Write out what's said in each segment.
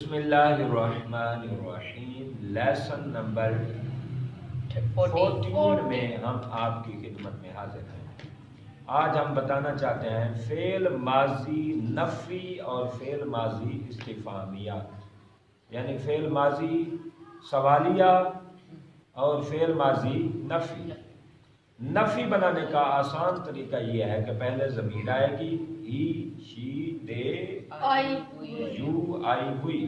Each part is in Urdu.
بسم اللہ الرحمن الرحیم، لیسن نمبر 14 میں ہم آپ کی خدمت میں حاضر ہیں۔ آج ہم بتانا چاہتے ہیں فعل ماضی نفی اور فعل ماضی استفہامیہ، یعنی فعل ماضی سوالیہ اور فعل ماضی نفی۔ نفی بنانے کا آسان طریقہ یہ ہے کہ پہلے ضمیر آئے گی، ہی، شی، دے، یو، آئی، ہوئی،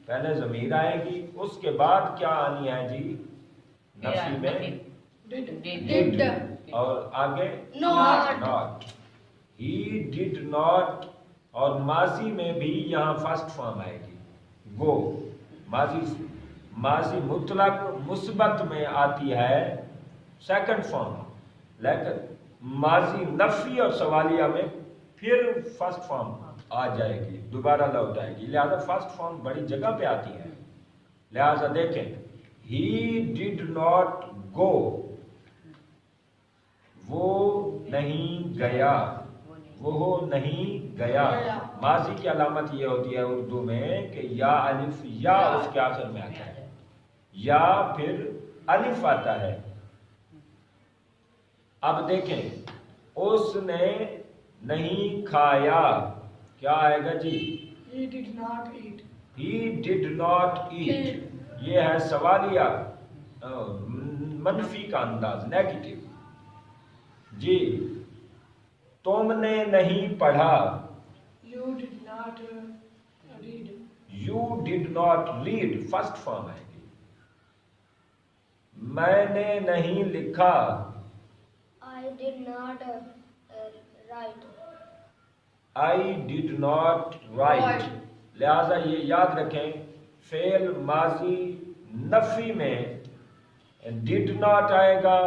پہلے ضمیر آئے گی، اس کے بعد کیا آنی ہے جی نفی میں؟ ڈڈ، اور آگے ناٹ۔ ہی ڈڈ ناٹ، اور ماضی میں بھی یہاں فرسٹ فارم آئے گی گو۔ ماضی مطلق مثبت میں آتی ہے سیکنڈ فارم، لیکن ماضی نفی اور سوالیہ میں پھر فرسٹ فارم آ جائے گی، دوبارہ لوٹ آئے گی، لہذا فرسٹ فارم بڑی جگہ پہ آتی ہے۔ لہذا دیکھیں، ہی ڈڈ ناٹ گو، وہ نہیں گیا، وہ نہیں گیا۔ ماضی کی علامت یہ ہوتی ہے اردو میں کہ یا الف یا اس کے آخر میں آتا ہے، یا پھر الف آتا ہے۔ اب دیکھیں، اس نے نہیں کھایا، کیا آئے گا جی؟ He did not eat. He did not eat، یہ ہے سوالیہ منفی کا انداز، نیگیٹو۔ جی، تم نے نہیں پڑھا، You did not read. You did not read، first form آئے گی۔ میں نے نہیں لکھا، I did not write. I did not write۔ لہذا یہ یاد رکھیں، فعل ماضی نفی میں did not آئے گا،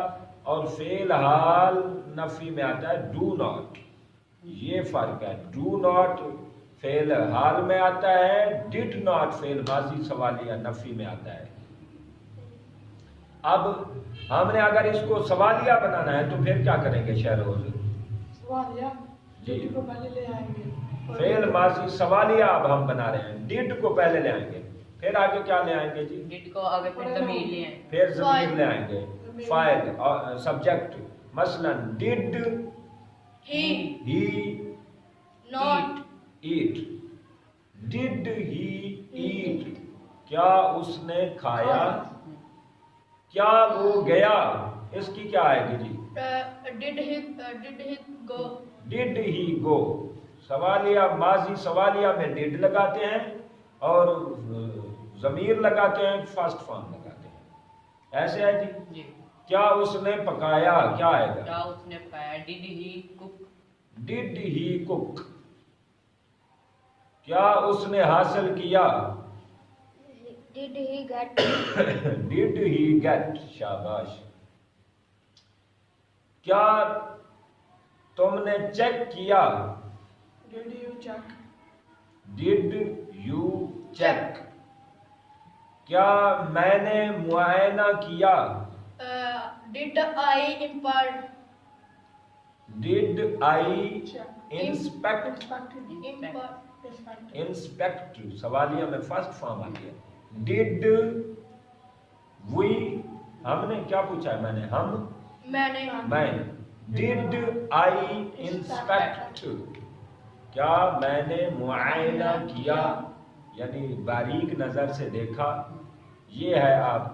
اور فعل حال نفی میں آتا ہے do not۔ یہ فرق ہے، do not فعل حال میں آتا ہے، did not فعل ماضی سوالیہ نفی میں آتا ہے۔ اب ہم نے اگر اس کو سوالیہ بنانا ہے تو پھر کیا کریں گے شہروز؟ سوالیہ جی، کو پہلے لے آئیں گے۔ فعل ماضی سوالیہ اب ہم بنا رہے ہیں، ڈڈ کو پہلے لے آئیں گے، پھر آگے کیا لے آئیں گے جی؟ ڈڈ کو آگے پھر ضمیر لے آئیں، پھر ضمیر لے آئیں گے، فاعل سبجیکٹ، مثلا ڈڈ ہی Not. ایٹ، ڈڈ ہی ایٹ، کیا اس نے کھایا؟ کیا وہ گیا؟ اس کی کیا آئے گی جی؟ Did he go? ڈڈ ہی گو۔ سوالیہ ماضی سوالیہ میں ڈڈ لگاتے ہیں اور ضمیر لگاتے ہیں، فرسٹ فارم لگاتے ہیں، ایسے ہے جی۔ جی، کیا اس نے پکایا، کیا آئے گا؟ کیا اس نے پکایا؟ ڈڈ ہی کوک، ڈڈ ہی کوک۔ کیا اس نے حاصل کیا؟ Did he get? Did he get, شاباش۔ کیا تم نے چیک کیا؟ Did you check? Did you check. کیا میں نے معائنہ کیا؟ Did I impart? Did I Check. Inspect? Inspected. Inspect سوالیہ میں فرسٹ فارم آ گیا۔ ڈڈ وی، ہم نے کیا پوچھا ہے؟ میں نے، ہم، میں، ڈڈ آئی انسپیکٹ، کیا میں نے معائنہ کیا، یعنی باریک نظر سے دیکھا۔ یہ ہے آپ